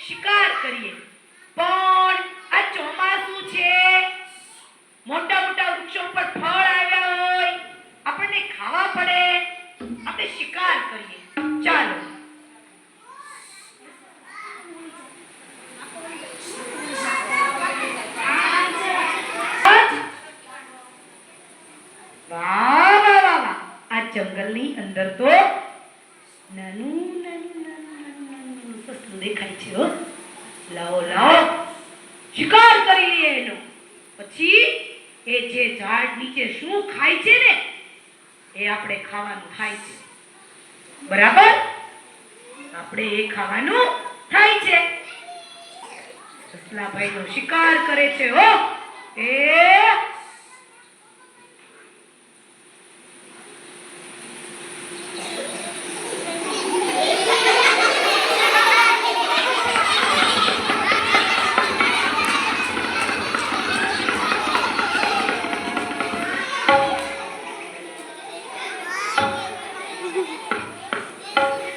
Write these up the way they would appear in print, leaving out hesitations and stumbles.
શિકાર કરીએ. પણ આ ચોમાસું છે, મોટા મોટા વૃક્ષો પર ફળ આવ્યા હોય, આપણને ખાવા પડે, આપણે શિકાર કરીએ. ચાલો આ જંગલની અંદર તો નાનું સસલું દેખાય છે. હો, લાવો લાવો, શિકાર કરી લઈએ એનો. પછી એ જે ઝાડ નીચે શું ખાય છે ને એ આપણે ખાવાનું થાય છે. બરાબર, આપણે એ ખાવાનું થાય છે. સસલાભાઈનો શિકાર કરે છે. હો, એ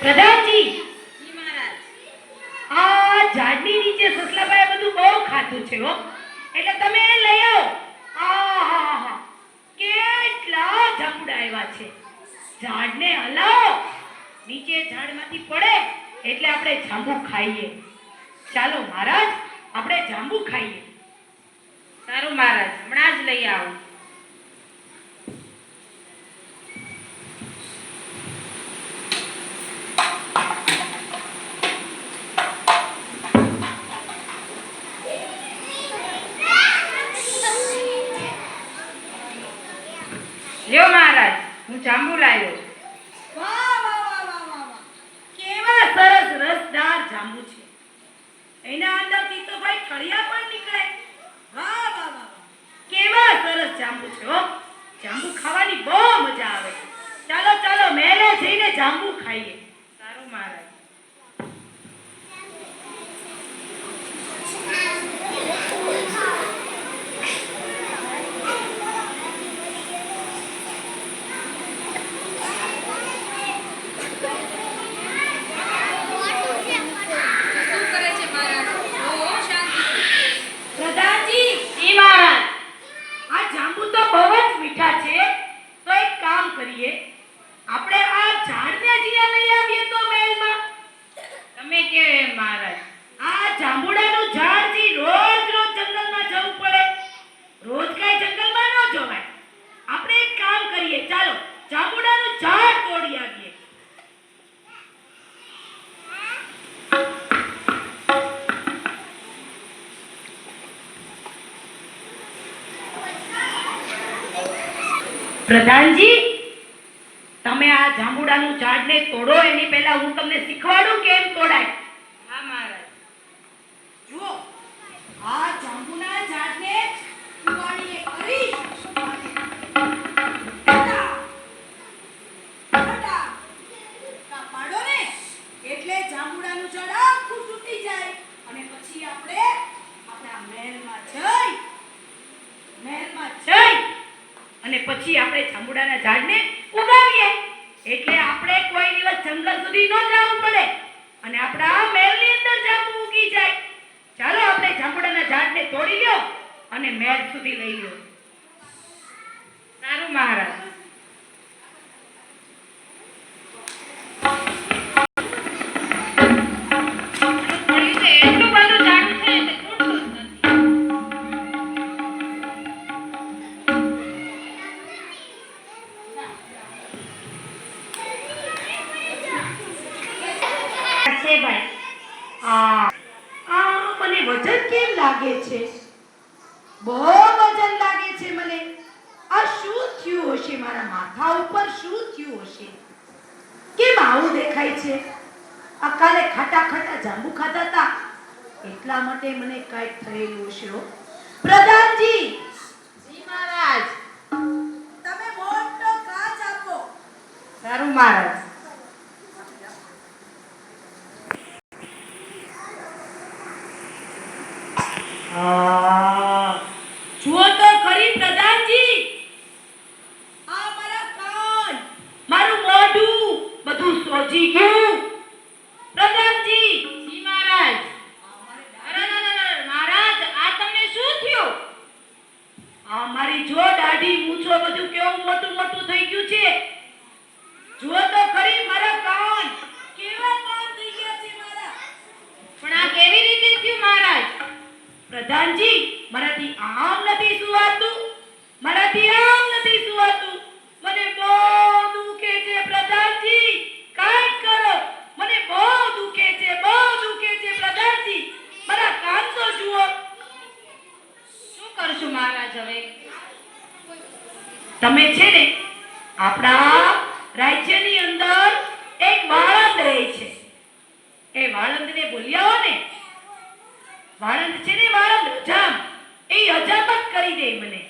પ્રધાનજી, આ ઝાડની નીચે સસલાભાઈ બધું બહુ ખાધું છે. હો, એટલે તમે લઈ આવો. આહાહા, કેટલા જાંબુડા આવ્યા છે. ઝાડને હલાવો, નીચે ઝાડમાંથી પડે એટલે આપણે જાંબુ ખાઈએ. ચાલો મહારાજ, આપણે જાંબુ ખાઈએ. સારું મહારાજ, હમણાં જ લઈ આવું. લ્યો મહારાજ, હું જાંબુ લાવ્યો. વાહ વાહ વાહ વાહ વાહ વાહ, કેવા સરસ રસદાર જાંબુ છે. એના અંદરથી તો ભાઈ કળિયા પણ નીકળે. વાહ વાહ વાહ, કેવા સરસ જાંબુ છે. હો, જાંબુ ખાવાની બહુ મજા આવે. ચાલો ચાલો, મહેલે જઈને જાંબુ ખાઈએ. સારું મહારાજ. પ્રધાનજી, જી મહારાજ, આ જાંબુ તો બહુ જ મીઠા છે. તો એક કામ કરીએ, આપણે આ ઝાડને અહીંયા લઈ આવીએ તો મહેલમાં. તમે કે મહારાજ? આ જાંબુડાનું ઝાડ થી રોજ રોજ જંગલમાં જવું પડે. રોજ કઈ જંગલમાં ન જવાય. આપણે એક કામ કરીએ, ચાલો જાંબુડાનું ઝાડ તોડી આવીએ. પ્રધાનજી, તમે આ જાંબુડાનું ઝાડને તોડો એની પહેલા હું તમને શીખવાડું કેમ તોડાય. હા મહારાજ. જુઓ, આ જાંબુના ઝાડને કુવાડીએ કરી પાડો ને એટલે જાંબુડાનું ઝાડ આખું તૂટી જાય. અને પછી આપણે આપણા મહેલમાં જઈ અને પછી આપણે જાંબુડાના ઝાડને ઉગાવીએ. એટલે આપણે કોઈ દિવસ જંગલ સુધી ન જવું પડે અને આપણા મહેલની અંદર જાંબુ ઉગી જાય. ચાલો આપણે જાંબુડાના ઝાડને તોડી લ્યો અને મહેલ સુધી લઈ લ્યો. સારું મહારાજ. એટલું બધું જાણું છે એટલે ખૂટતું જ નથી. છે ભાઈ, મને વજન કેમ લાગે છે? બહુ વજન લાગે છે મને. આ શું થયું હશે? મારા માથા ઉપર શું થયું હશે? કેમ આવું દેખાય છે? આ કાલે ખાટા ખાટા જાંબુ ખાધા હતા એટલા માટે મને કાંઈક થયેલું હશે. પ્રધાનજી, જી મહારાજ. તમે મોટો કાચ આપો. સારું મહારાજ. જુઓ તો ખરી પ્રધાનજી, આ મારા કાન, મારું મોઢું બધું સોજી ગયું. પ્રધાનજી, જી મહારાજ. આમ નથી સુવાતું, મારાથી આમ નથી સુવાતું, મને બહુ દુખે છે પ્રધાનજી, કાંઈક કરો, મને બહુ દુખે છે, બહુ દુખે છે પ્રધાનજી, મારા કાન તો જુઓ. શું કરશું મહારાજ હવે? તમે છે ને આપણા રાજ્યની અંદર એક વાળંદ રહે છે, એ વાળંદને બોલ્યા હો ને, વાળંદ છે ને વાળંદ અજામ, એ અજામત કરી દે, મને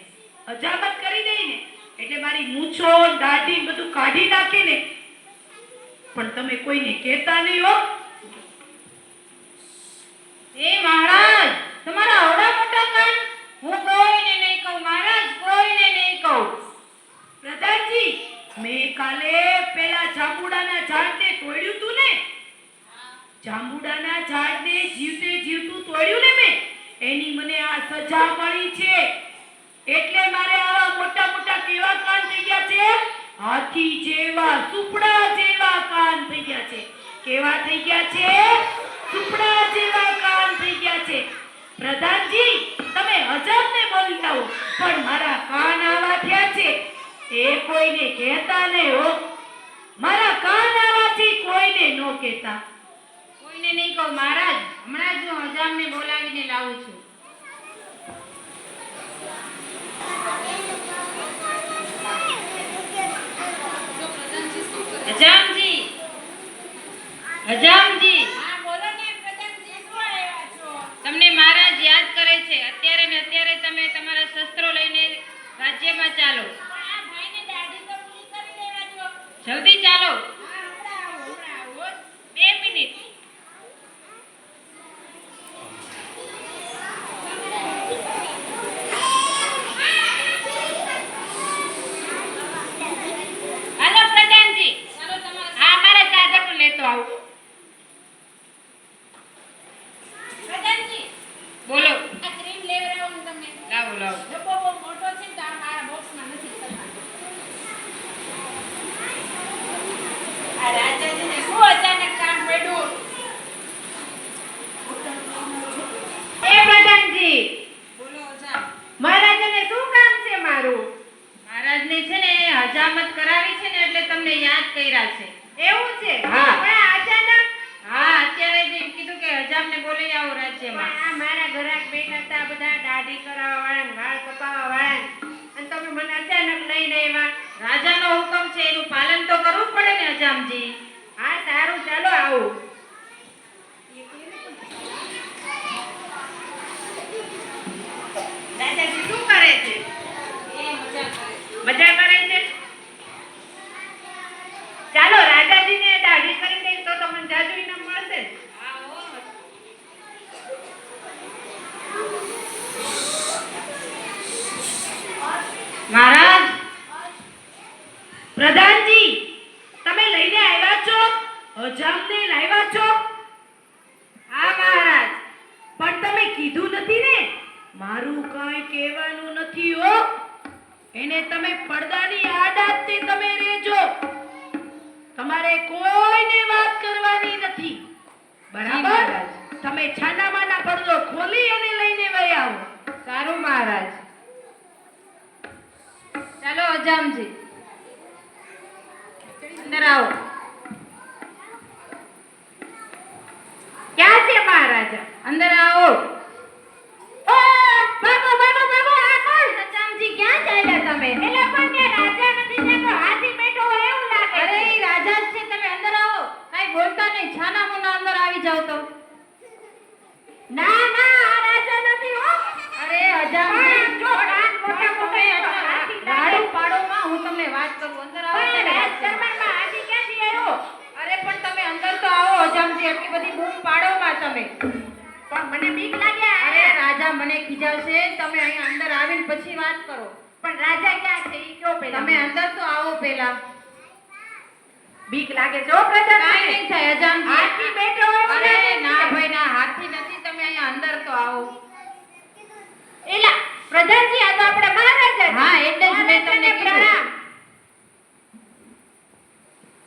અજામત કરી દે ને એટલે મારી મૂછો દાઢી બધું કાઢી નાખે ને, પણ તમે કોઈને કહેતા નહીં હો. એ મહારાજ, તમારા આવડા મોટા કાન, હું કોઈને નહીં કહું મહારાજ, કોઈને નહીં કહું. પ્રધાનજી, મેં કાલે પેલા જાંબુડાના ઝાડને તોડ્યું તું ને, જાંબુડાના ઝાડને જીવતે જીવતું તોડ્યું ને મેં, એની મને આ સજા મળી છે, એટલે મારે આવા મોટા મોટા કેવા કાન થઈ ગયા છે, હાથી જેવા, સુપડા જેવા કાન થઈ ગયા છે. કેવા થઈ ગયા છે? સુપડા જેવા કાન થઈ ગયા છે. પ્રધાનજી, તમે અજાબને બોલી આવો, પણ મારા કાન આવા થયા છે એ કોઈને કહેતા નહીં હો. મારા કાન આવાથી કોઈને ન કહેતા. કોઈને નહીં કહું મહારાજ, હમણાં જ હું હજામને બોલાવીને લાવું છું. હજામજી, હજામજી, હા બોલો ને પ્રધાનજી, શું આવ્યા છો? તમને મહારાજ યાદ કરે છે. અત્યારે ને અત્યારે તમે તમારા શસ્ત્રો લઈને રાજ્યમાં ચાલો. પણ આ ભાઈને દાઢી તો પૂરી કરી દેવા દો. જલ્દી ચાલો. હા હમણાં આવો. 2 મિનિટ. હાલો પ્રધાનજી, ચાલો તમારા હા મારા સાધકો લેતો આવું. પ્રધાનજી, બોલો. આ ક્રીમ લેવડાવું તમને. લાવો લાવો. ડબ્બો બહુ મોટો છે ને તો આ મારા બોક્સમાં નથી થતા. આ રાજાજીને શું અચાનક કામ પડ્યું? એ પ્રધાનજી, બોલો હજામ. મહારાજને શું કામ છે મારું? મહારાજને છે ને હજામત કરાવી છે ને એટલે તમને યાદ કર્યા છે. એવું છે? હા. પણ આ અચાનક હા, અત્યારે જ એમ કીધું કે હજામને બોલાવી આવો રાજ્યમાં. આ મારા ઘરાક બેઠા હતા બધા દાઢી કરાવવા વાળા, વાળ કપાવવા વાળા, અને તમે મને અચાનક લઈને આવ્યા. રાજાનો હુકમ છે એનું પાલન તો કરવું જ પડે ને હજામજી. હા સારું, ચાલો આવું. રાજાજી શું કરે છે? એ મજા કરે. મજા કરે છે? ચાલો રાજાજીને દાઢી કરી દે તો તમને જાજુ ઇનામ મળશે. હા હો. મહારાજ, પ્રધાનજી, તમે લઈને આવ્યા છો? હજામને લાવ્યા છો? હા મહારાજ. પણ તમે કીધું નથી ને, મારું કાંઈ કહેવાનું નથી હો. એને તમે પડદાની આડાતે તમે રહેજો, તમારે કોઈને વાત કરવાની નથી, બરાબર? મહારાજ. તમે છાનામાના પડદો ખોલી અને લઈને વહી આવો. સારું મહારાજ. ચાલો હજામજી, અંદર આવો. ક્યાં છે મહારાજા? અંદર આવો. ઓ ભાગો ભાગો ભાગો, આ કોણ? હજામજી ક્યાં ચાલ્યા તમે? એલા પણ ત્યાં રાજા નથી, ત્યાં તો હાથી બેઠો હોય એવું લાગે અરે છે. ઈ રાજા જ છે, તમે અંદર આવો. કાઈ બોલતા નહીં, છાના મુના અંદર આવી જાવ તો. ના ના, આ રાજા નથી હો. અરે હજામજી, પણ જો કાન મોટા મોટા તમે તો હાથી લાગે. રાડું પાડોમાં હું તમને વાત કરું. અંદર આવો. પણ તમે રાજ વાત કરો. દરબારમાં હાથી ક્યાંથી આવ્યો? અરે પણ તમે અંદર તો આવો હજામજી, એટલી બધી બૂમ પાડોમાં તમે. પણ મને બીક લાગ્યા. અરે રાજા મને ખીજાવશે, તમે અહીં અંદર આવીને પછી વાત કરો. પણ રાજા ક્યાં છે ઈ કયો પેલા? તમે અંદર તો આવો પહેલા. બીક લાગે છે હો પ્રધાન. કાંઈ નહીં થાય હજામજી. હાથી બેઠો હોય એવું અરે લાગે ના છે. ભાઈ ના, હાથી નથી. તમે અહીંયા અંદર તો આવો. એલા પ્રધાનજી, આ તો આપણા મહારાજા છે. હા, એટલે જ મેં તમને મહારાજાને કીધું. પ્રણામ.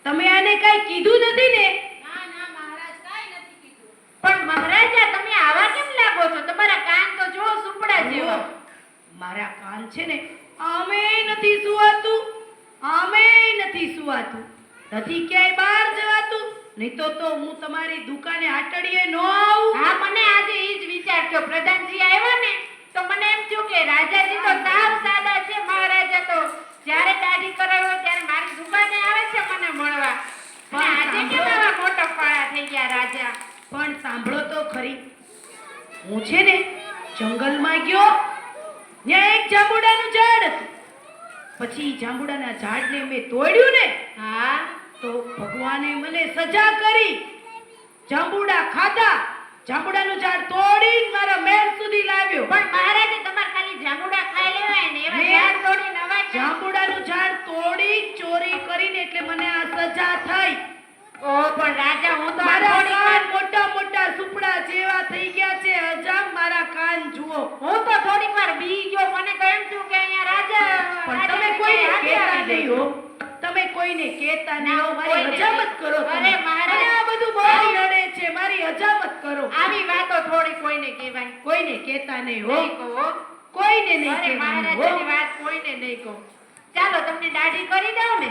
તમે આને કાંઈ કીધું નથી ને? ના ના મહારાજ, કાંઈ નથી કીધું. પણ મહારાજા, તમે આવા કેમ લાગો છો? તમારા કાન તો જો સુપડા જેવા. પણ છે ને આમે નથી સુવાતું, આમે નથી સુવાતું, નથી ક્યાંય બહાર જવાતું. નહીં તો હું તમારી દુકાને આટડીએ ન આવું. હા, મને આજે ઈ જ વિચાર થયો. પ્રધાનજી આવ્યા ને તો મને એમ થયું કે રાજાજી તો સાવ સાદા છે, મહારાજા તો જ્યારે દાઢી કરાવે ત્યારે મારી દુકાને આવે છે મને મળવા. અને આજે કેમ આવા મોટા ફાળા થઈ ગયા રાજા? પણ સાંભળો તો ખરી, હું છે ને જંગલમાં ગયો, ત્યાં એક જાંબુડાનું ઝાડ હતું. પછી જાંબુડાના ઝાડને મેં તોડ્યું ને, હા, તો ભગવાને મને સજા કરી. જાંબુડા ખાધા, જાંબુડાનું ઝાડ તોડીને મારા મહેલ સુધી લાવ્યો. પણ મહારાજે તમારે ખાલી જાંબુડા ખાઈ લેવાય ને, એવા મેં ઝાડ તોડીને નવા જાંબુડાનું ઝાડ તોડી ચોરી કરીને એટલે મને આ સજા થઈ. ઓ પણ રાજા, હું તો આ મારા થોડી વાર કાન મોટા મોટા સુપડા જેવા થઈ ગયા છે. હજામ મારા કાન જુઓ. હું તો થોડીક વાર બી ગયો. મને તો એમ થયું કે અહીંયા રાજા પણ તમે કોઈને કહેતા નહીં હો, તમે કોઈને કહેતા નહીં હો. મારી કોઈને હજામત કરો તમે. અરે મહારાજ, મને આ બધું બહુ નડે છે. મારી હજામત કરો. આવી વાતો થોડી કોઈને કહેવાય કોઈને કહેતા નહીં હો, નહીં કહો. કોઈને નહીં અરે કહેવાનું હો. મહારાજાની વાત કોઈને નહીં કહો. ચાલો તમને દાઢી કરી દઉં ને.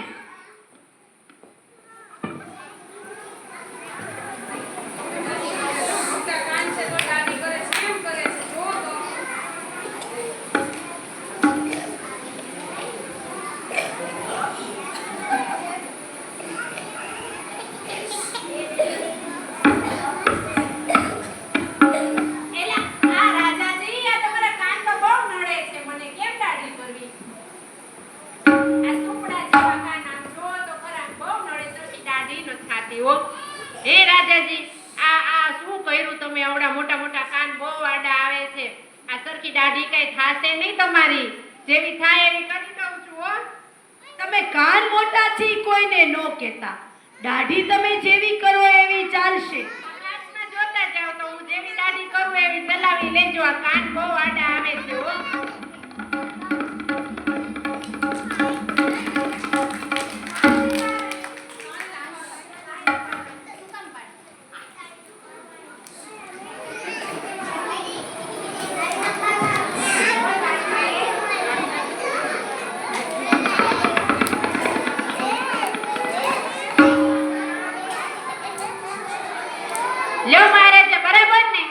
એલા, આ રાજાજી, આ તમારા કાન તો બહુ નડે છે. મને કેમ દાઢી કરવી? આ સુપડા જેવા કાન આમ જો તો ખરા, બહુ નડે છે. પછી દાઢી ન થાતી હો. હે રાજાજી, આ શું કર્યું તમે? આવડા મોટા મોટા કાન બહુ આડા આવે છે. આ સરખી દાઢી કઈ થાશે નહીં તમારી. જેવી થાય એવી કરી દઉં છું હો. તમે કાન મોટા છે ઈ કોઈને ન કહેતા. દાઢી તમે જેવી કરો એવી ચાલશે. આકાશમાં જોતા જાઓ તો હું જેવી દાઢી કરું એવી ચલાવી લેજો. આ કાન બહુ આડા આવે છે હો. લ્યો મહારાજા, બરાબર ને?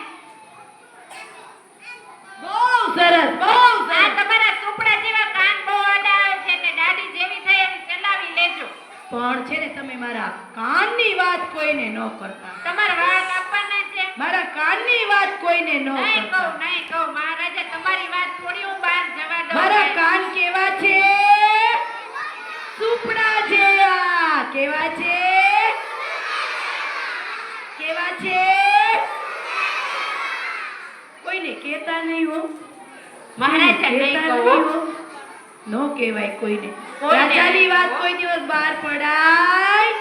બહુ સરસ, બહુ આ સરસ. તમારા સુપડા જેવા કાન બહુ આડા આવે છે એટલે દાઢી જેવી થાય એવી ચલાવી લેજો. પણ છે ને તમે મારા કાનની વાત કોઈને ન કરતા. તમારા વાળ કાપવાના છે? મારા કાનની વાત કોઈને ન નહીં કરતા. કહું, નહીં કહું. મહારાજા, તમારી વાત થોડી હું બહાર જવા દઉં. મારા કાન કેવા છે? સુપડા જેવા. કેવા છે? કેવા છે? કોઈને કહેતા નહીં હો. મહારાજા, નહીં કહેતા કહો. નહીં હો. નો કહેવાય કોઈને. કોઈને રાજાની નહીં વાત કહો. કોઈ દિવસ બહાર પડાય.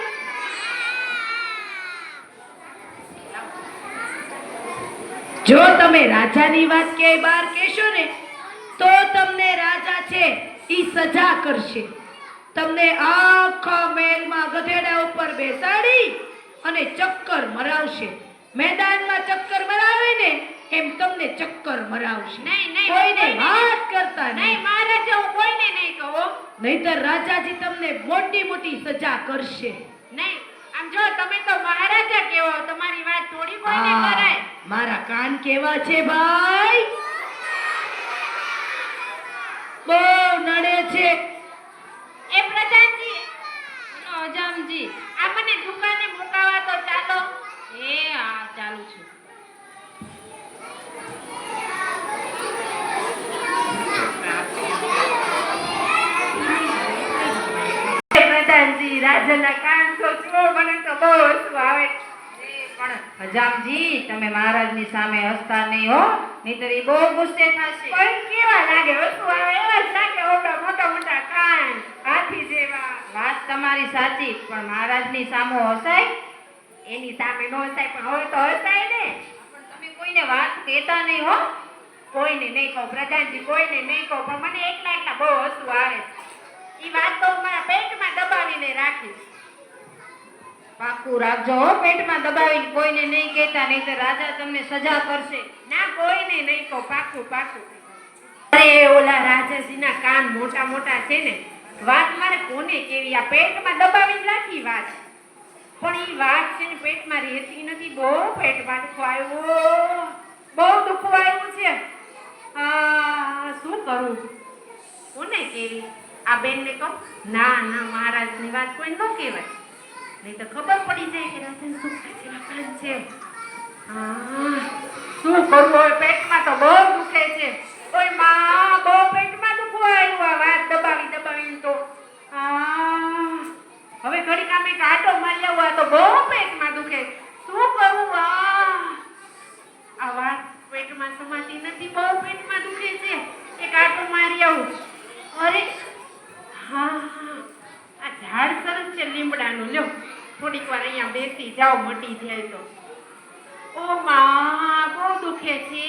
જો તમે રાજાની વાત ક્યાંય બહાર કહેશો ને તો તમને રાજા છે ઈ સજા કરશે. તમને આખા મહેલમાં ગધેડા ઉપર બેસાડી અને ચક્કર મરાવશે. મેદાનમાં ચક્કર મરાવે ને એમ તમને ચક્કર મરાવશે. નહીં, નહીં, કોઈને કોઈને વાત કરતા નહીં નહીં. મહારાજા, હું કોઈને નહીં કહું. નહીંતર રાજાજી તમને મોટી મોટી સજા કરશે. નહીં, આમ જો તમે તો મહારાજા કેવો, તમારી વાત થોડી કોઈને આ, કરાય. મારા કાન કેવા છે ભાઈ? બહુ નડે છે. એ પ્રધાનજી, બોલો હજામજી, આ મને દુકાને મુકાવા તો ચાલો. એ હા, ચાલુ છું. પ્રધાનજી, રાજાના કાન તો જુઓ, મને તો બહુ હસવું આવે. પણ હજામજી, તમે મહારાજની સામે હસતા નહીં હો, નહીંતર ઈ બહુ ગુસ્સે થશે. પણ કેવા લાગે? હસવું આવે એવા જ લાગે. ઓલા મોટા મોટા કાન, હાથી જેવા. વાત તમારી સાચી, પણ મહારાજની સામે હસાય? એની સામે નો હસાય, પણ હવે તો હસાય ને. પણ તમે કોઈને વાત કહેતા નહીં હો. કોઈને નહીં કહું પ્રધાનજી, કોઈને નહીં કહું. પણ મને એકલા એકલા બહુ હસવું આવે છે. ઈ વાત તો હું મારા પેટમાં દબાવીને રાખીશ. પાકું રાખજો હો, પેટમાં દબાવીને કોઈને નહીં કહેતા, નહીંતર રાજા તમને સજા કરશે. ના, કોઈને નહીં કહું. પાકું પાકું. અરે ઓલા રાજાજીના કાન મોટા મોટા છે ને, વાત મારે કોને કેવી? આ પેટમાં દબાવીને રાખી વાત, પણ ઈ વાત છે ને પેટમાં રહેતી નથી. બહુ પેટમાં દુખો આવ્યો, બહુ દુખો આવ્યું છે. શું કરું? કોને કેવી? આ બેનને કહું? ના ના, મહારાજની વાત કોઈ ન કહેવાય, નહીં તો ખબર પડી જાય કે રાજાને શું કાન છે. શું કરવું હવે? પેટમાં તો બહુ દુખે છે. ઓય માં, બહુ પેટમાં દુખવા આવ્યું. આ વાત દબાવી દબાવીને તો હવે ઘડી કામે કાંટો મારી આવું. આ તો બહુ પેટમાં દુખે. શું કરું? આ વાત પેટમાં સમાતી નથી, બહુ પેટમાં દુખે છે. એક આંટો મારી આવું. અરે હા, આ ઝાડ સરસ છે લીમડાનું. લ્યો, થોડીક વાર અહીંયા બેસી જાઓ, મટી જાય તો. ઓ માં, બહુ દુખે છે.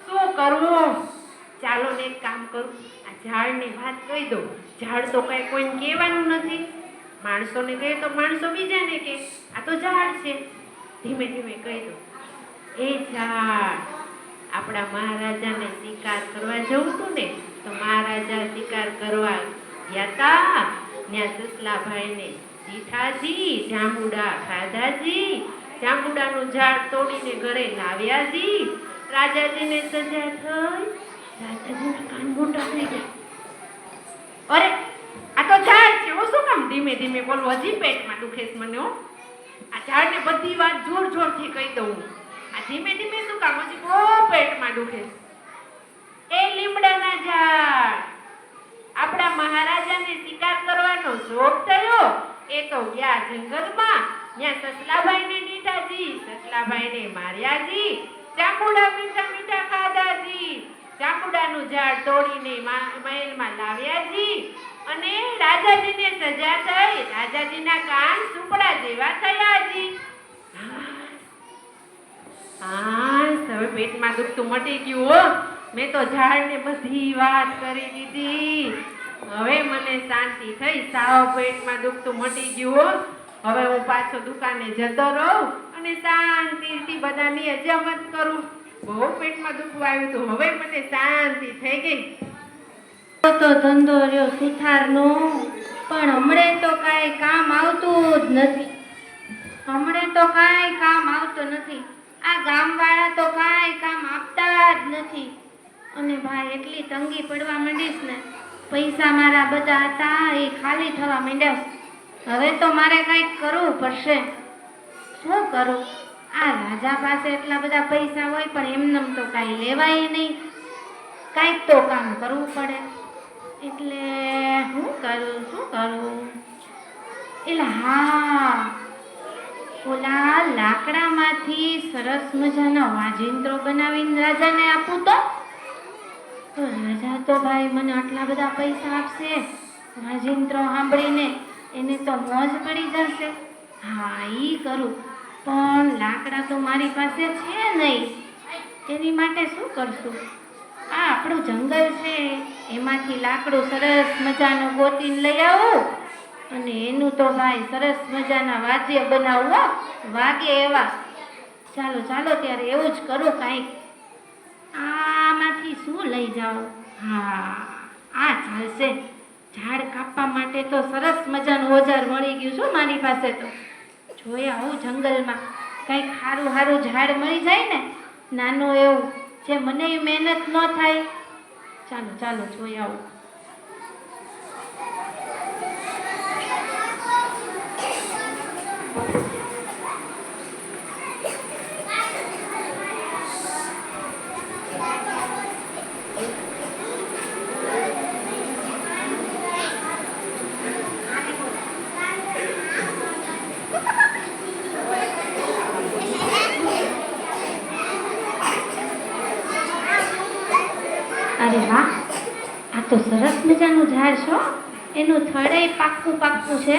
શું કરવું? ચાલો ને એક કામ કરું, આ ઝાડને વાત કહી દઉં. ઝાડ તો કઈ કોઈને કહેવાનું નથી. માણસોને કહે તો માણસો બીજાને કહે. આ તો ઝાડ છે. ધીમે ધીમે કહી દઉં, એ ઝાડ, આપણા મહારાજાને શિકાર કરવા જવું હતું ને, તો મહારાજા શિકાર કરવા ગયા તા. ત્યાં સસલાભાઈને દીઠાજી જાંબુડા ખાધાજી, જાંબુડાનું ઝાડ તોડીને ઘરે લાવ્યાજી. રાજાજીને સજા થઈ, રાજાજીના કાન મોટા થઈ ગયા. અરે આ તો ઝાડ છે, હું શું કામ ધીમે ધીમે બોલું? હજી પેટમાં દુખે છે મને. આ ઝાડને બધી વાત જોર જોરથી કહી દઉં. આ ધીમે ધીમે શું કામ? હજી બહુ પેટમાં દુખે છે. એ લીમડાના ઝાડ, આપણા મહારાજાને શિકાર કરવાનો શોખ થયો. એ તો ગયા જંગલમાં. ત્યાં સસલાભાઈને દીઠાજી, સસલાભાઈને માર્યાજી. જાંબુડા મીઠા મીઠા ખાધાજી. જાંબુડાનું ઝાડ તોડીને મહેલમાં લાવ્યાજી. અને રાજાજીને સજા થઈ. રાજાજીના કાન સુપડા જેવા થયાજી. હવે પેટમાં દુખતું મટી ગયું હો. મેં તો ઝાડને બધી વાત કરી દીધી. હવે મને શાંતિ થઈ. સાવ પેટમાં દુખતું મટી ગયું હો. હવે હું પાછો દુકાને જતો રહું અને શાંતિથી બધાની હજામત કરું. બહુ પેટમાં દુખવા આવ્યું હતું, હવે મને શાંતિ થઈ ગઈ. તો ધંધો રહ્યો સુથારનો, પણ હમણે તો કાંઈ કામ આવતું જ નથી. હમણે તો કાંઈ કામ આવતું નથી. આ ગામવાળા તો કાંઈ કામ આપતા જ નથી. અને ભાઈ એટલી તંગી પડવા માંડીશ ને, પૈસા મારા બધા હતા એ ખાલી થવા માંડ્યા. હવે તો મારે કંઈક કરવું પડશે. શું કરું? આ રાજા પાસે એટલા બધા પૈસા હોય પણ એમનેમ તો કાંઈ લેવાય નહીં. કાંઈક તો કામ કરવું પડે. એટલે શું કરું? એટલે હા, ઓલા લાકડામાંથી સરસ મજાના વાજિંત્રો બનાવીને રાજાને આપું તો રાજા તો ભાઈ મને આટલા બધા પૈસા આપશે. વાજિંત્રો સાંભળીને એને તો મોજ પડી જશે. હા, ઈ કરું. પણ લાકડા તો મારી પાસે છે નહીં. એની માટે શું કરશું? આ આપણું જંગલ છે, એમાંથી લાકડું સરસ મજાનું ગોતીને લઈ આવું અને એનું તો ભાઈ સરસ મજાના વાદ્ય બનાવવું, વાગે એવા. ચાલો ત્યારે એવું જ કરું કાંઈક. આમાંથી શું લઈ જાઉં? હા, આ ચાલશે. ઝાડ કાપવા માટે તો સરસ મજાનું ઓજાર મળી ગયું છે મારી પાસે. તો જોઈ આવું જંગલમાં કંઈક સારું ઝાડ મળી જાય ને, નાનું એવું, જે મને મહેનત ન થાય. ચાલો જોઈ આવું. અરે વાહ, આ તો સરસ મજાનું ઝાડ છે. એનું થડે પાક્કું છે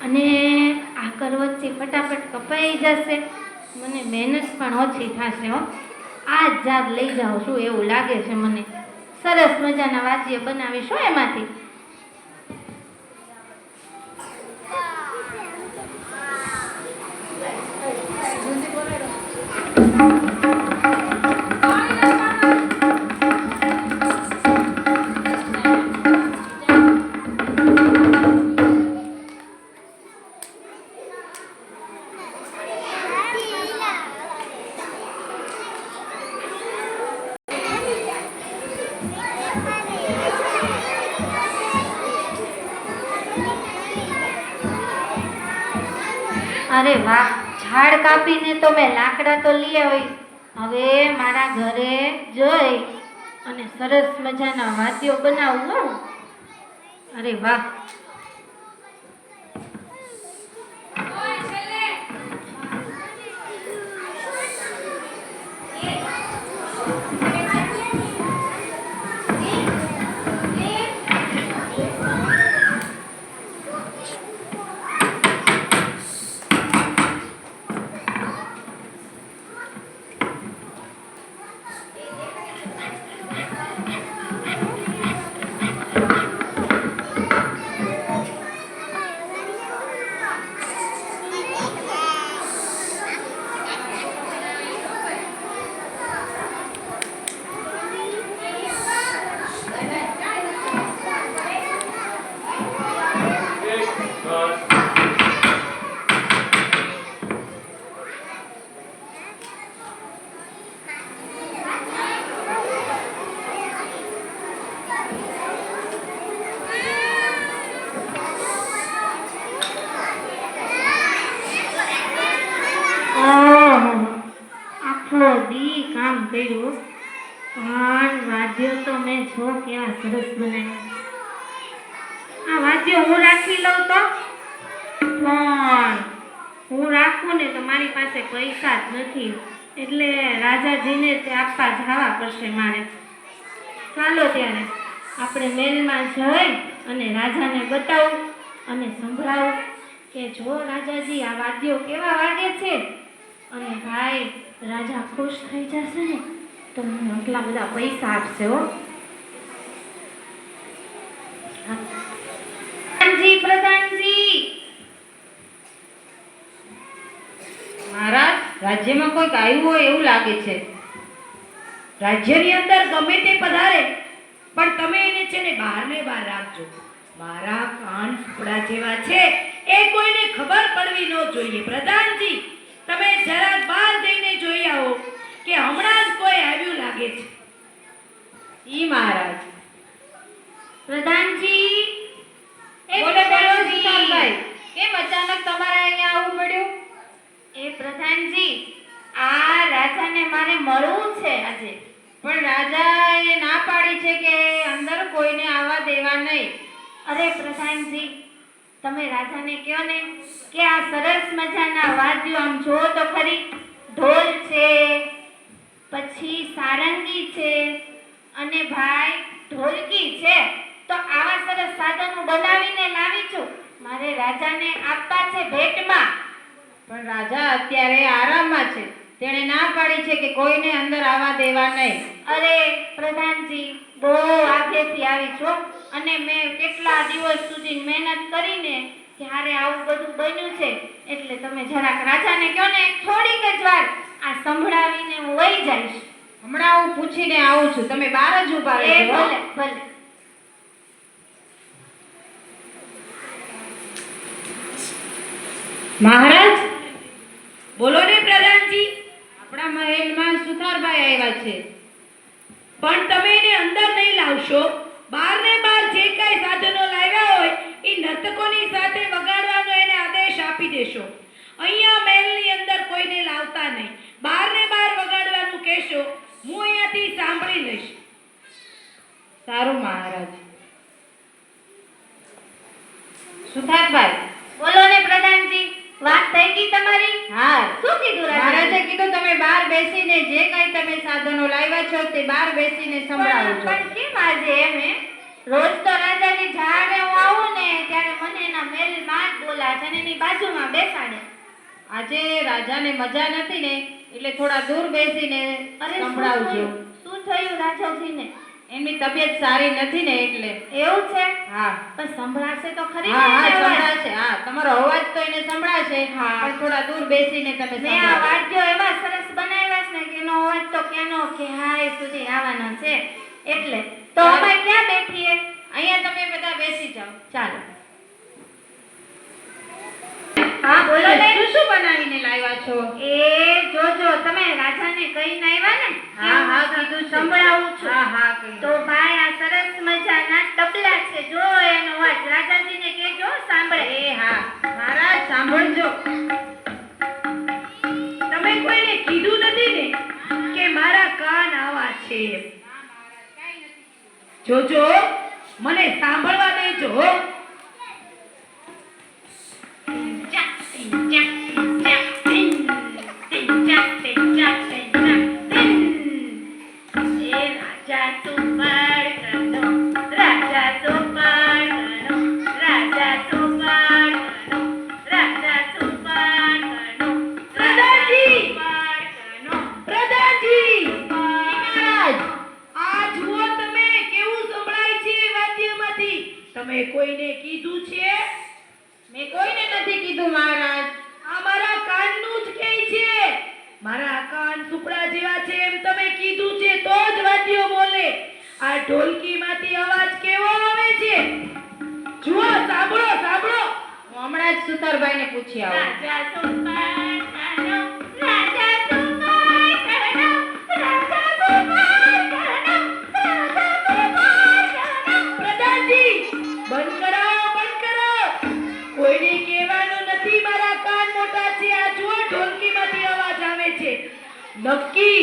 અને આકર વચ્ચે ફટાફટ કપાઈ જશે. મને મહેનત પણ ઓછી થશે હો. આ જ ઝાડ લઈ જાઉં છું એવું લાગે છે મને. સરસ મજાના વાદ્ય બનાવીશું એમાંથી. અરે વાહ, ઝાડ કાપીને તો મેં લાકડા તો લઈ આવી. હવે મારા ઘરે જઈ અને સરસ મજાના વાદ્યો બનાવું હો. અરે વાહ. ઓય છેલ્લે આખો દી કામ કર્યું પણ વાદ્યો તો મેં જો કેવા સરસ બનાવ્યા. આ વાદ્યો હું રાખી લઉં તો પણ હું રાખું ને તો મારી પાસે પૈસા જ નથી, એટલે રાજાજીને તે આપવા જવા પડશે મારે. ચાલો ત્યારે આપણે મહેલમાં જઈ અને રાજાને બતાવું અને સંભળાવું કે જો રાજાજી આ વાદ્યો કેવા વાગે છે. અને ભાઈ રાજા ખુશ થઈ જશે ને તો મને આટલા બધા પૈસા આપશે હો. પ્રધાનજી મહારાજ, રાજ્યમાં કોઈક આવ્યું હોય એવું લાગે છે. રાજ્યની અંદર ગમે તે પધારે પણ તમે એને છે ને બહાર ને બહાર રાખજો. મારા કાન સુપડા જેવા છે એ કોઈને ખબર પડવી ન જોઈએ. પ્રધાનજી, તમે જરાક બહાર જઈને જોઈ આવો કે હમણાં જ કોઈ આવ્યું લાગે છે. ઈ મહારાજ. પ્રધાનજી બોલો બોલો સીતાભાઈ, કેમ અચાનક તમારે અહીંયા આવવું પડ્યું? એ પ્રધાનજી, આ રાજાને મારે મળવું છે આજે. પણ રાજાએ ના પાડી છે કે અંદર કોઈને આવવા દેવા નહીં. અરે પ્રધાનજી, તમે રાજાને કહો ને કે આ સરસ મજાના વાદ્યો આમ જુઓ તો ખરી. ઢોલ છે, પછી સારંગી છે અને ભાઈ ઢોલકી છે. તો આવા સરસ સાધનો બનાવીને લાવી છું, મારે રાજાને આપવા છે ભેટમાં. પણ રાજા અત્યારે આરામમાં છે. તેણે ના પાડી છે કે કોઈને અંદર આવવા દેવા નહીં. અરે પ્રધાનજી, બહુ આગેથી આવી છો અને મેં કેટલા દિવસ સુધી મહેનત કરીને ત્યારે આવું બધું બન્યું છે. એટલે તમે જરાક રાજાને કહો ને થોડીક જ વાર આ સંભળાવીને હું વહી જઈશ. હમણાં હું પૂછીને આવું છું, તમે બહાર જ ઊભા એ રહેજો. ભલે ભલે. મહારાજ, બોલો ને પ્રધાનજી. આપણા મહેલમાં સુથારભાઈ આવ્યા છે. પણ તમે એને અંદર નહીં લાવશો. બહાર ને બહાર જે કાંઈ સાધનો લાવ્યા હોય એ નર્તકોની સાથે વગાડવાનો એને આદેશ આપી દેશો. અહીંયા મહેલની અંદર કોઈને લાવતા નહીં. બહાર ને બહાર વગાડવાનું કહેશો. હું અહીંયાથી સાંભળી લઈશ. સારું મહારાજ. સુથારભાઈ, બોલો ને પ્રધાનજી, વાત થઈ ગઈ તમારી? હા. શું કીધું મહારાજે રાજાએ? કીધું તમે બહાર બેસીને જે કાંઈ તમે સાધનો લાવ્યા છો તે બહાર બેસીને સંભળાવો છો. પણ કેમ આજે એમ હે? રોજ તો રાજાજી જ્યારે હું આવું ને ત્યારે મને એના મહેલમાં જ બોલાવે અને એની બાજુમાં બેસાડે. આજે રાજાને મજા નથી ને એટલે થોડા દૂર બેસીને અરે શું સંભળાવજો. થયું? શું થયું રાજાજીને? એમની તબિયત સારી નથી ને એટલે. એવું છે? હા પણ સંભળાશે તો ખરી હા ને હા એને અવાજ? સંભળાશે. હા, તમારો અવાજ તો એને સંભળાશે. હા. પણ થોડા દૂર બેસીને તમે મેં આ સંભળાવો. વાદ્યો એવા સરસ બનાવ્યા છે ને કે એનો અવાજ તો ક્યાંનો ક્યાંય સુધી આવવાનો છે. એટલે તો અમે ક્યાં બેઠીએ? અહીંયા તમે બધા બેસી જાઓ. ચાલો. હા બોલો ને. શું બનાવીને લાવ્યા છો? એ જોજો, તમે રાજાને કહીને આવ્યા ને હા હા કે હું કીધું છે. સંભળાવું છું. હા હા કહ્યું. તો ભાઈ આ સરસ મજાના તબલા છે, જો એનો અવાજ રાજાજીને કહેજો સાંભળે. એ હા મહારાજ સાંભળજો. છે એમ. જોજો મને સાંભળવા દેજો હો. તમે કોઈને કીધું છે? મેં કોઈને નથી કીધું મહારાજ. આ મારા કાનનું જ કહે છે. મારા કાન સુપડા જેવા છે એમ તમે કીધું છે તો જ વાદ્યો બોલે. આ ઢોલકીમાંથી અવાજ કેવો આવે છે? જુઓ, સાંભળો સાંભળો. હું હમણાં જ સુતારભાઈને પૂછી આવું. પ્રધાનજી, બંધ કરાવો બંધ કરો. કોઈને કહેવાનું નથી મારા કાન મોટા છે. આ જુઓ ઢોલકીમાંથી અવાજ આવે છે. નક્કી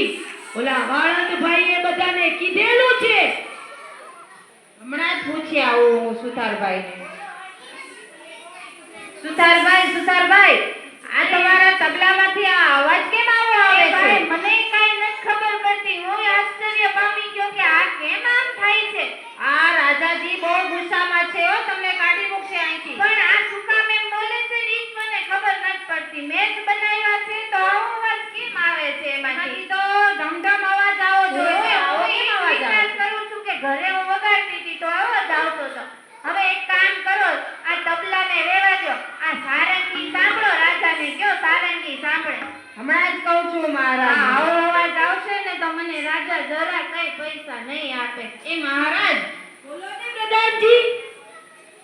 ઓલા વાળંદભાઈએ બધાને કીધેલું છે. હમણાં જ પૂછી આવું હું સુતારભાઈને. સુતારભાઈ, આ તમારા તબલામાંથી આ અવાજ કેમ આવો આવે છે? મને કાઈ નથી ખબર પડતી. હું આશ્ચર્ય પામી ગયો કે આ કેમ આમ થાય છે. આ રાજાજી બહુ ગુસ્સામાં છે હો, તમને કાઢી મૂકશે અહીંથી. પણ આ શું કામ એમ બોલે છે ઈ જ મને ખબર નથી પડતી. મેં જ બનાવ્યા છે તો આવો અવાજ કેમ આવે છે એમાંથી? તો ધમધમ અવાજ આવો જોઈએ. આવો કેમ અવાજ આવે? કરું છું કે ઘરે હું વગાડતી હતી તો અવાજ આવતો હતો. હવે એક કામ કરો, આ તબલાને રેવા દો. આ સારંગી સાંભળો, રાજાને કયો સારંગી સાંભળે. હમણાં જ કહું છું મહારાજ. આવો અવાજ આવશે ને તો મને રાજા જરા કઈ પૈસા નહીં આપે. એ મહારાજ, બોલો ને પ્રધાનજી.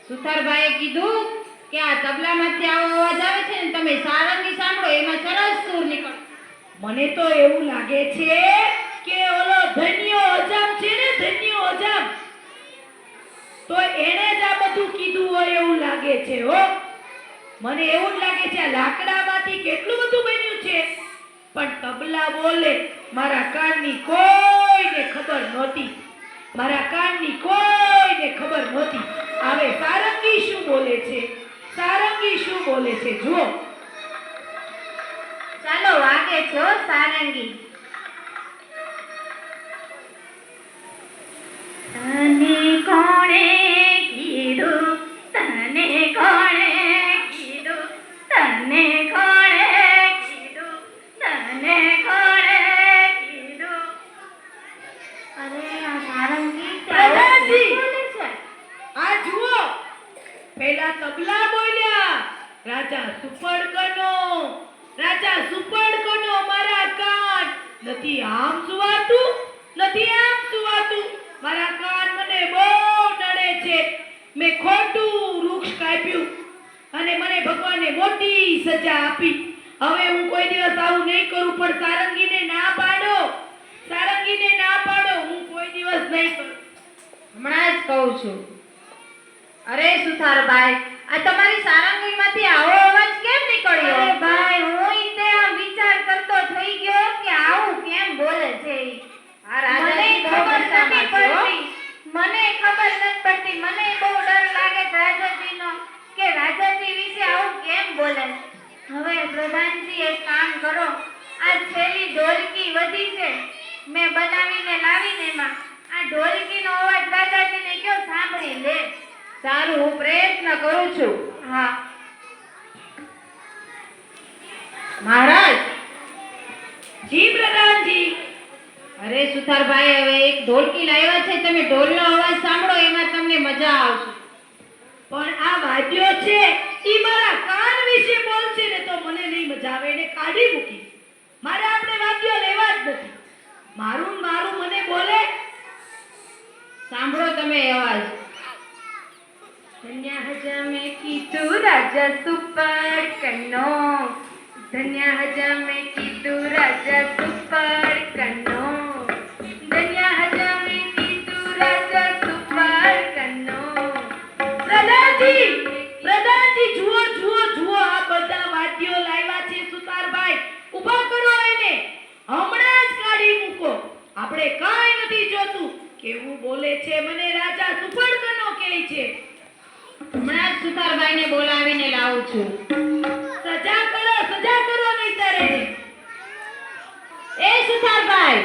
સુતારભાઈએ કીધું કે આ તબલામાંથી આવો અવાજ આવે છે ને તમે સારંગી સાંભળો, એમાં સરસ સૂર નીકળે. મને તો એવું લાગે છે કે ઓલો ધન્યો અજામ છે ને, ધન્યો અજામ, તો એણે જ આ બધું કીધું હોય એવું લાગે છે હો. મને એવું જ લાગે છે આ લાકડામાંથી કેટલું બધું બન્યું છે, પણ તબલા બોલે મારા કાનની કોઈને ખબર નહોતી. મારા કાનની કોઈને ખબર નહોતી. હવે સારંગી શું બોલે છે? સારંગી શું બોલે છે જુઓ. ચાલો વાગે છે હો સારંગી. તને કોણે કીધું, તને કોણે કીધું, તને કોણે કીધું, તને કોણે કીધું. અરે આ સારંગી પ્રધાનજી! બોલે છે. આ જુઓ, પહેલા તબલા બોલ્યા રાજા સુપડકનો, રાજા સુપડકનો. મારા કાન નથી આમ સુવાતું, નથી આમ સુવાતું. મારા કાન મને બહુ નડે છે. મેં ખોટું વૃક્ષ કાપ્યું અને મને ભગવાને મોટી સજા આપી. હવે હું કોઈ દિવસ આવું નહીં કરું. પણ સારંગીને ના પાડો, સારંગીને ના પાડો. હું કોઈ દિવસ નહીં કરું. હમણાં જ કહું છું. અરે સુથારભાઈ, આ તમારી સારંગીમાંથી આવો અવાજ કેમ નીકળ્યો? અરે ભાઈ, હું ઈતે આ વિચાર કરતો થઈ ગયો કે આવું કેમ બોલે છે ઈ. આ રાજાની ખબર નથી પડતી. મને ખબર નથી પડતી. મને બહુ ડર લાગે છે રાજાજીનો કે રાજાજી વિશે આવું કેમ બોલે. હવે પ્રધાનજી એક કામ કરો, આ છેલ્લી ઢોલકી વધી છે મેં બનાવીને લાવીને એમાં આ ઢોલકીનો અવાજ રાજાજીને કયો સાંભળી લે. સારું, હું પ્રયત્ન કરું છું. હા મહારાજ. જી પ્રધાનજી. અરે સુથારભાઈ, હવે એક ઢોલકી લાવ્યા છે, તમે ઢોલનો અવાજ સાંભળો, એમાં તમને મજા આવશે. પણ આ વાદ્યો છે ઈ મારા કાન વિશે બોલશે ને તો મને નહીં મજા આવે. એને કાઢી મૂકી. મારે આપણે વાદ્યો લેવા જ નથી. મારું ને મારું મને બોલે. સાંભળો તમે અવાજ. ધન્ય હજામે કીધું રાજા સુપડકનો, ધન્ય હજામે કીધું રાજા સુપડકનો, ધન્ય હજામે કીધું રાજા સુપડકનો. પ્રધાનજી, પ્રધાનજી, જુઓ જુઓ જુઓ, આ બધા વાદ્યો લાવ્યા છે સુતારભાઈ. ઊભા કરો એને, હમણાં જ કાઢી મૂકો. આપણે કાંઈ કેવું બોલે છે? મને રાજા સુપડકનો કહે છે. હમણાં જ સુતારબાઈને બોલાવીને લાવું છું. સજા કરો નહીંતર એને. એ સુતારબાઈ,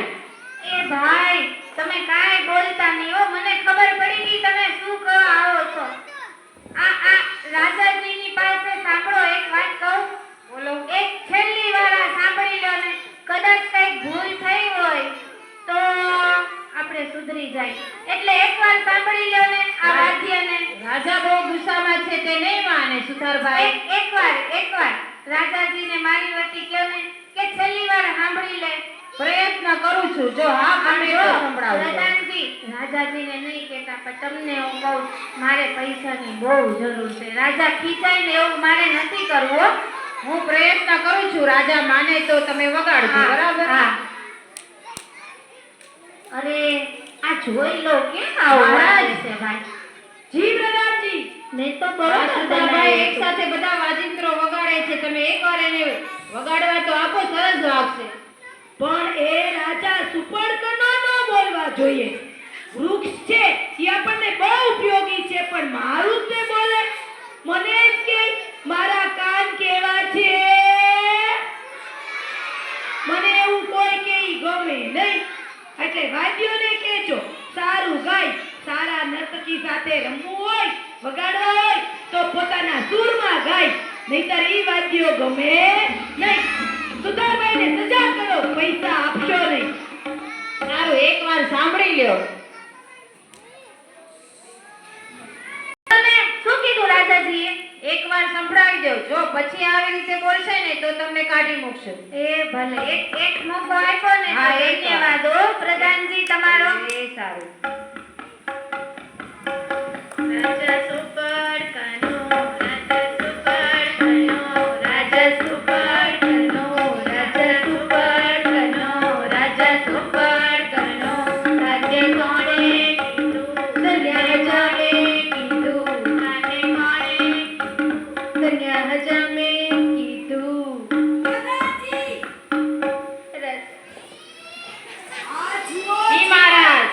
એ ભાઈ, તમે કાંઈ બોલતા નહીં હો. મને ખબર પડી ગઈ તમે શું કહો આવો છો. આ રાજાજીની પાસે સાંભળો, એક વાત કહું. બોલો. એક છેલ્લી વાર આ સાંભળી લો ને, કદાચ કંઈક ભૂલ થઈ હોય તો આપણે સુધરી જાય. એટલે એકવાર સાંભળી લો ને આ વાદ્યને. રાજા બહુ ગુસ્સામાં છે, તે નહીં માને સુતારબાઈ. એકવાર રાજાજીને મારી વતી કહો ને કે છેલ્લી વાર સાંભળી લે. પ્રયત્ન કરું છું. જો હા પામે તો સંભળાવો. પ્રધાનજી, રાજાજીને નહીં કહેતા, પણ તમને હું કહું, મારે પૈસાની બહુ જરૂર છે. રાજા ખીચાય ને એવું મારે નથી કરવું હો. હું પ્રયત્ન કરું છું. રાજા માને તો તમે વગાડજો, બરાબર? હા. અરે આ જોઈ લો કેમ આવું વગાડે છે ભાઈ. જી પ્રધાનજી. નહીં તો બરોબર ભાઈ એક સાથે બધા વાજિંત્રો વગાડે છે. તમે એકવાર એને વગાડવા તો આપો, સરસ વાગશે. પણ એ રાજા સુપડકનો ન બોલવા જોઈએ. વૃક્ષ છે એ આપણને બહુ ઉપયોગી છે, પણ મારું જ તે બોલે. મને જ કે મારા કાન કેવા છે. મને એવું કોઈ કે ઈ ગમે નહીં. એટલે વાદ્યોને કહેજો સારું ગાય. સારા નર્તકી સાથે રમવું હોય, વગાડવા હોય તો પોતાના સૂરમાં ગાય, નહીંતર ઈ વાદ્યો ગમે નહીં. સુતારબાઈને સજા કરો, પૈસા આપશો નહીં. સારું, એકવાર સાંભળી લ્યો. તમે શું કીધું રાજાજીએ? એકવાર સંભળાવી દો. જો પછી આવી રીતે બોલશે ને તો તમને કાઢી મૂકશે. એ ભલે, એક મોકો આપ્યો ને તો ધન્યવાદ હો પ્રધાનજી તમારો. એ સારું. રાજા સુપડકનો, રાજા સુપડકનો, રાજા સુપડકનો, રાજા સુપડકનો, રાજા સુપડકનો. રાજ્ય કોણે કીધું? રાજાએ કીધું. આને કોણે? રાજાએ કીધું. દાદાજી, આ જુઓ, જી મહારાજ.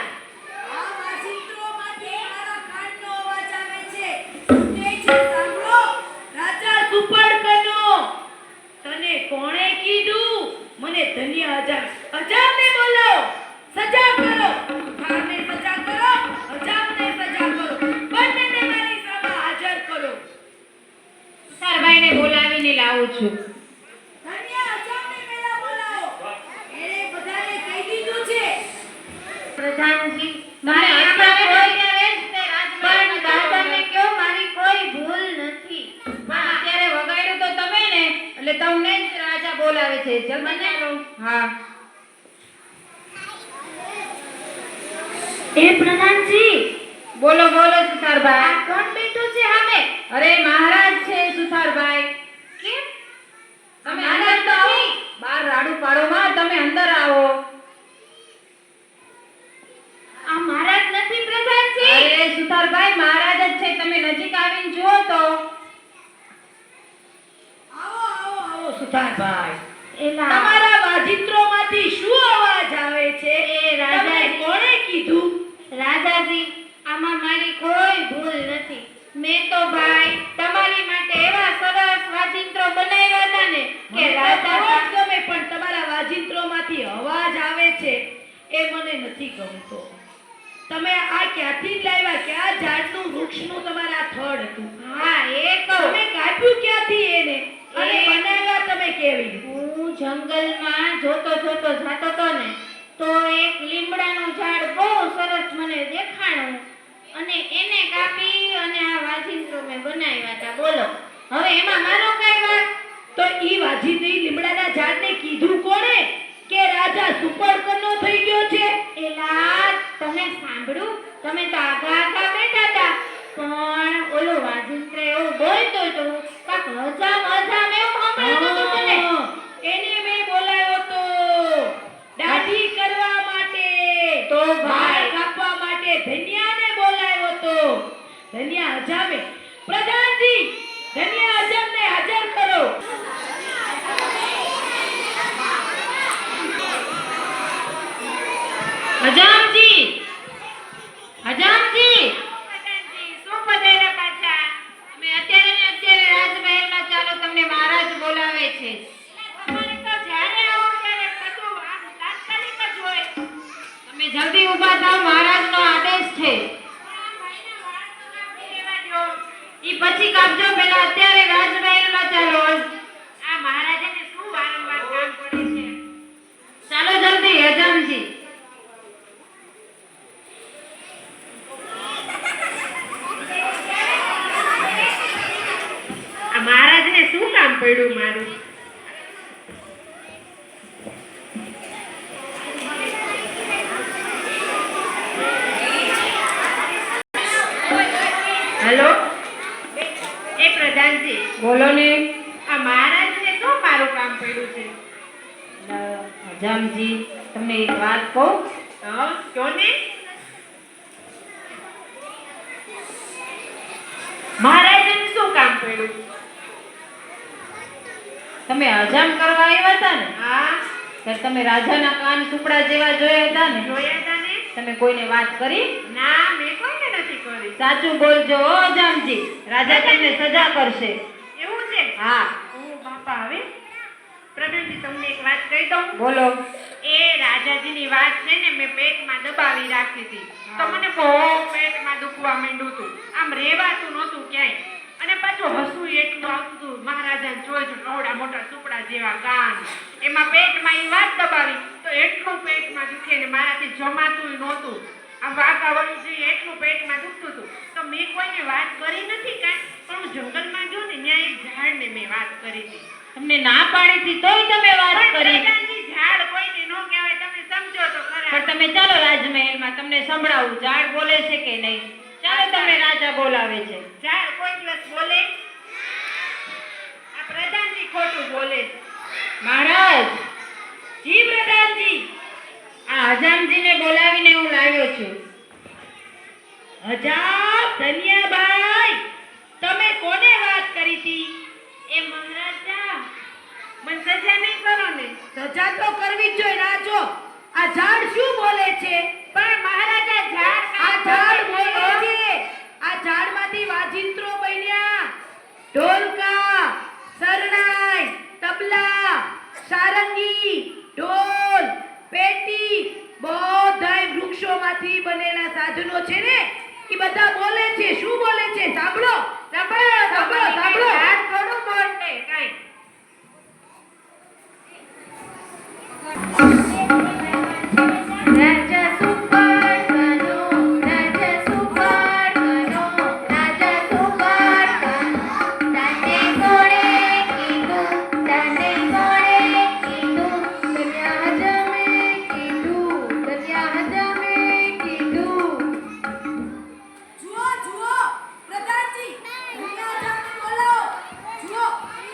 આ વાજિંત્રોમાંથી મારા કાનનો અવાજ આવે છે. તે છે સાંભળો. રાજા સુપડકનો, તને કોણે કીધું? મને ધન્ય અજામને બોલાવો. સજા કરો. સુથારને સજા કરો, અજામને સજા કરો. બંનેને મારી સામે હાજર કરો. સુતારબાઈને બોલાવીને લાવું છું. ધન્ય અજામને પહેલા બોલાવો. એણે બધાને કહી દીધું છે. પ્રધાનજી, મારે અત્યારે અત્યારે જ તે રાજમહેલમાં દાદાને કહો મારી કોઈ ભૂલ નથી. પણ અત્યારે વગાડ્યું તો તમે ને, એટલે તમને જ રાજા બોલાવે છે. જલ્દી ચાલો. હા. એ પ્રધાનજી, બોલો બોલો સુતારબાઈ. આ કોણ બેઠું છે સામે? અરે મહારાજ છે સુતારબાઈ. કેમ? તમે અંદર તો આવો. બહાર રાડું પાડો માં, તમે અંદર આવો. આ મહારાજ નથી પ્રધાનજી? અરે સુતારબાઈ મહારાજ જ છે. તમે નજીક આવીને જુઓ તો. આવો સુથારભાઈ. એલા તમારા વાજિંત્રોમાંથી શું અવાજ આવે છે? એ રાજા- તમને કોણે કીધું? રાજાજી, આમાં મારી કોઈ ભૂલ નથી. મેં તો ભાઈ તમારી માટે એવા સરસ વાજિંત્રો બનાવ્યા હતા ને કે મને તો રાજા બહુ જ ગમે, પણ તમારા વાજિંત્રોમાંથી અવાજ આવે છે એ મને નથી ગમતો. તમે આ ક્યાંથી લાવ્યા? કયા ઝાડનું વૃક્ષનું તમારા થડ હતું? હા એ કહું. તમે કાપ્યું ક્યાંથી એને? અને એ- બનાવ્યા તમે કેવી રીતે? હું જંગલમાં જોતો જાતો તો ને, તો એક લીમડાનું ઝાડ બહુ સરસ મને દેખાણું, અને એને કાપી અને આ વાજિંત્રો મેં બનાવ્યા હતા. બોલો હવે એમાં મારો કઈ વાત? તો ઈ વાજિંત્રી લીમડાના ઝાડને કીધું કોણે કે રાજા સુપડકનો થઈ ગયો છે? એલા તમે સાંભળ્યું? તમે તો આગા આગા બેઠા હતા, પણ ઓલો વાજિંત્ર એવું બોલતો હતો, કાક હજામ હજામ એવું સંભળાતું હતું તને. એને મેં બોલાવ્યો તો દાઢી કરવા માટે, તો વાળ ભાઈ કાપવા માટે ધન્યાને બોલાવ્યો તો. ધન્યા અજામે. પ્રધાનજી, ધન્યા અજામને હાજર કરો. હજામજી, જલ્દી ઊભા થાવ, મહારાજનો આદેશ છે. આ ભાઈના વાળ તો કાપી લેવા દ્યો. ઈ પછી કાપજો, પેલા અત્યારે રાજમહેલમાં ચાલો. આ મહારાજાને શું વારંવાર કામ પડે છે? ચાલો જલ્દી હજામજી. આ મહારાજને શું કામ પડ્યું મારું? હેલો, એ પ્રધાનજી, બોલો ને. આ મહારાજને શું મારું કામ પડ્યું છે? હજામજી, તમને એક વાત કહું. હા, કયો ને. મહારાજને શું કામ પડ્યું? તમે હજામ કરવા આવ્યા હતા ને, હા, ત્યારે તમે રાજાના કાન સુપડા જેવા જોયા હતા ને, જોયા હતા ને? તમે કોઈને વાત કરી? ના, મેં કોઈને નથી કરી. સાચું બોલજો હો હજામજી, રાજા તમને સજા કરશે. એવું છે? હા, ઓ બાપા, હવે પ્રધાનજી તમને એક વાત કહી દઉં. બોલો. એ રાજાજીની વાત છે ને, મેં પેટમાં દબાવી રાખી હતી. તો મને બહુ પેટમાં દુખવા માંડ્યું હતું. આમ રહેવાતું નહોતું ક્યાંય. અને પાછું હસવું એટલું આવતું હતું. મહારાજાને જોઈ જો આવડા મોટા સુપડા જેવા કાન. એમાં પેટમાં એ વાત દબાવી તો એટલું પેટમાં દુખે ને મારાથી જમાતું નહોતું. આમ વાંકા વળી જઈએ એટલું પેટમાં દુખતું હતું. તો મેં કોઈને વાત કરી નથી કાંઈ. પણ હું જંગલમાં ગયો ને ત્યાં એક ઝાડને મેં વાત કરી હતી. તમને ના પાડી હતી તોય તમે વાત પણ કરી. પ્રધાનજી, ઝાડ કોઈને ન કહેવાય, તમે સમજો તો ખરા. પણ તમે ચાલો રાજમહેલમાં, તમને સંભળાવું ઝાડ બોલે છે કે નહીં. ચાલો, તમને રાજા બોલાવે છે. ઝાડ કોઈ દિવસ બોલે? આ પ્રધાનજી ખોટું બોલે છે. મહારાજ, જી પ્રધાનજી. આ હજામજીને બોલાવીને હું લાવ્યો છું. હજામ, ધન્યાભાઈ, તમે કોને વાત કરી હતી? એ મહારાજા, મને સજા નહીં કરો ને. સજા તો કરવી જ જોઈએ. ના જો, આ ઝાડ શું બોલે છે? પણ મહારાજા, ઝાડ આ ઝાડ બોલે છે. આ ઝાડમાંથી વાજિંત્રો બન્યા. ઢોલકા, શરણાઈ, તબલા, સારંગી, ઢોલ, પેટી, બધાય વૃક્ષોમાંથી બનેલા સાધનો છે ને, એ બધા બોલે છે. શું બોલે છે? સાંભળો, સાંભળો, સાંભળો, સાંભળો. ઝાડ થોડું બોલતે કાંઈ. રાજા સુપર બનો, રાજા સુપર બનો, રાજા સુપર બનો. તને કોણે કીધું, તને કોણે કીધું, કન્યા હજામે કીધું, કન્યા હજામે કીધું. જુઓ, જુઓ, પ્રધાનજી, દુનિયાજાને બોલો. જુઓ,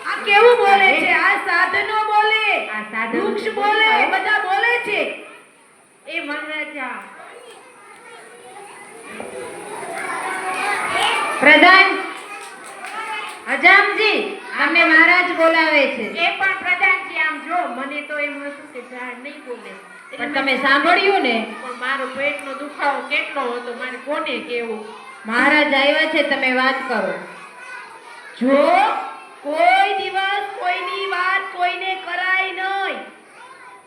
આ કેવું બોલે છે? આ સાધનો બોલે, આ સાધનો વૃક્ષ બોલે, બધા બોલે છે. એ મહારાજા, પ્રધાન, હજામજી, તમને મહારાજ બોલાવે છે. એ પણ પ્રધાનજી, આમ જો, મને તો એમ હતું કે ઝાડ નહીં બોલે. એટલે પણ તમે સાંભળ્યું ને, પણ મારો પેટનો દુખાવો કેટલો હતો, મારે કોને કહેવું? મહારાજ આવ્યા છે, તમે વાત કરો. જો કોઈ દિવસ કોઈની વાત કોઈને કરાય નહીં.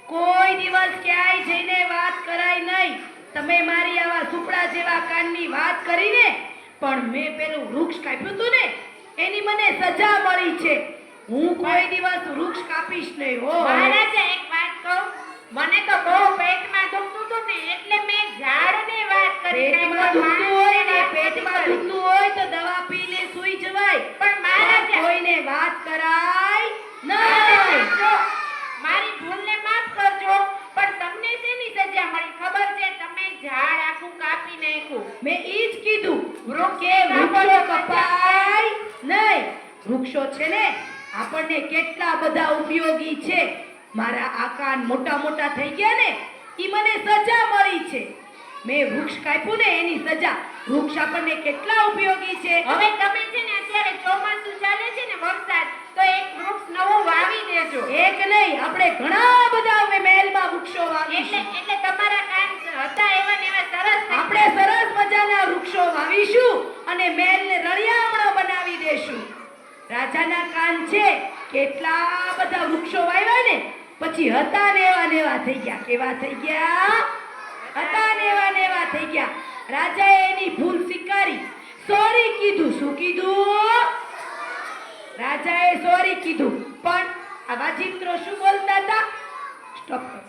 કોઈ દિવસ ક્યાંય જઈને વાત કરાય નહીં. તમે મારી આવા સુપડા જેવા કાનની વાત કરીને, પણ મેં પેલું વૃક્ષ કાપ્યું હતું ને, એની મને સજા મળી છે. હું કોઈ દિવસ વૃક્ષ કાપીશ નહીં. હો મહારાજા, એક વાત કહું, મને તો બહુ પેટમાં દુખતું હતું ને, એટલે મેં ઝાડને વાત કરી. પેટમાં દુખતું હોય ને, પેટમાં દુખતું હોય તો દવા પીને સૂઈ જવાય. પણ મહારાજા, કોઈને વાત કરાય મહારાજા, નહીં. જો, મારી ભૂલને માફ કરજો, પણ તમને શેની સજા મળી ખબર છે? તમે ઝાડ આખું કાપી નાખ્યું. મેં ઈ જ કીધું, વૃક્ષ વૃક્ષો કપાય નહીં. વૃક્ષો છે ને, આપણને કેટલા બધા ઉપયોગી છે. મારા આ કાન મોટા મોટા થઈ ગયા ને, ઈ મને સજા મળી છે. મેં વૃક્ષ કાપ્યું ને, એની સજા. વૃક્ષ આપણને કેટલા ઉપયોગી છે. હવે તમે છે ને, અત્યારે ચોમાસું ચાલે છે ને, વરસાદ, તો એક વૃક્ષ નવું વાવી દેજો. એક નહીં, આપણે ઘણા બધા હવે મહેલમાં વૃક્ષો વાવીશું. એટલે તમારા કાન હતા એવા ને એવા સરસ થઈ આપણે સરસ મજાના વૃક્ષો વાવીશું અને મહેલને રળિયામણો બનાવી દેશું. રાજાના કાન છે, કેટલા બધા વૃક્ષો વાવ્યા ને, પછી હતા ને એવા થઈ ગયા. કેવા થઈ ગયા? હતા ને એવા થઈ ગયા. રાજાએ એની ભૂલ સ્વીકારી, સોરી કીધું. શું કીધું? રાજાએ સોરી કીધું. પણ આ વાજિંત્રો શું બોલતા હતા? સ્ટોપ.